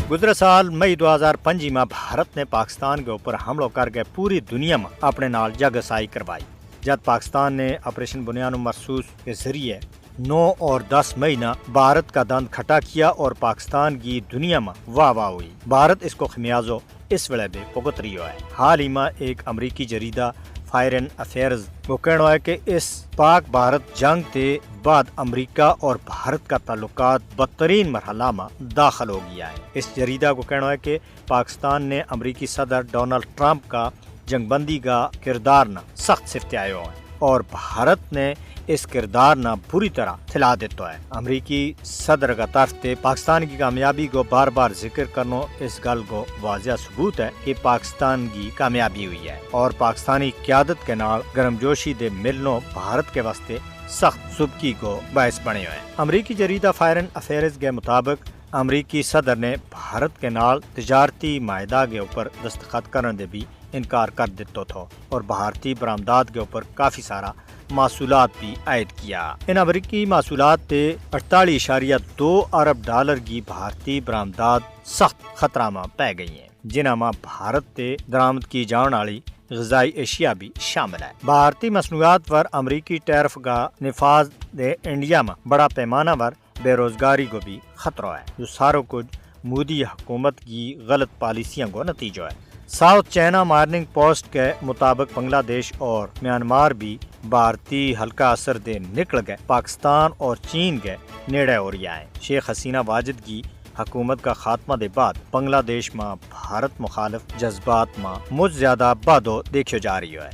गुजरे साल मई 2005 में भारत ने पाकिस्तान के ऊपर हमलो करके पूरी दुनिया में अपने नाल जगसाई करवाई। जब पाकिस्तान ने ऑपरेशन बुनियाद मरसूस के जरिए 9 और 10 महीना भारत का दंद खटा किया और पाकिस्तान की दुनिया में वाह वाह हुई। भारत इसको खमियाजो इस वेले भी भुगत रही है। हाल ही में एक अमरीकी जरीदा फॉरेन अफेयर्स वो कहना है कि इस पाक भारत जंग के बाद अमेरिका और भारत का ताल्लुकात बदतरीन मरहला में दाखिल हो गया है। इस जरीदा को कहना है कि पाकिस्तान ने अमरीकी सदर डोनाल्ड ट्रंप का जंगबंदी का किरदार न सख्त सिफ्ते आयो है और भारत ने इस किरदार न बुरी तरह थिला देता है। अमरीकी सदर का तरफ से पाकिस्तान की कामयाबी को बार बार जिक्र करना इस गल को वाजिया सबूत है कि पाकिस्तान की कामयाबी हुई है और पाकिस्तानी क़यादत के नाल गर्मजोशी दे मिलनो भारत के वास्ते सख्त सुबकी को बायस बने हुए हैं। अमरीकी जरीदा फॉरेन अफेयर्स के मुताबिक अमरीकी सदर ने भारत के नाल तजारती माहिदा के ऊपर दस्तखत करने दे भी इनकार कर दिता था और भारतीय बरामदात के ऊपर काफी सारा मासूलात भी आयद किया। इन अमरीकी मासूलात पे 48.2 अरब डॉलर की भारतीय बरामदात सख्त खतरा में पै गई हैं, जिन्हां में भारत से दरामद की जाने वाली ग़िज़ाई एशिया भी शामिल है। भारतीय मसनूआत पर अमरीकी टैरिफ का निफाज दे इंडिया में बड़ा पैमाना पर बेरोजगारी को भी खतरा है, जो सारों कुछ मोदी हुकूमत की गलत पॉलिसियों को नतीजा है। साउथ चाइना मॉर्निंग पोस्ट के मुताबिक बांग्लादेश और म्यांमार भी भारतीय हल्का असर दे निकल गए पाकिस्तान और चीन के नेड़े हो रहा है। शेख हसीना वाजिद की हुकूमत का खात्मा के बाद बांग्लादेश में भारत मुखालिफ जज्बात में मुझ ज्यादा बादो देखो जा रही है।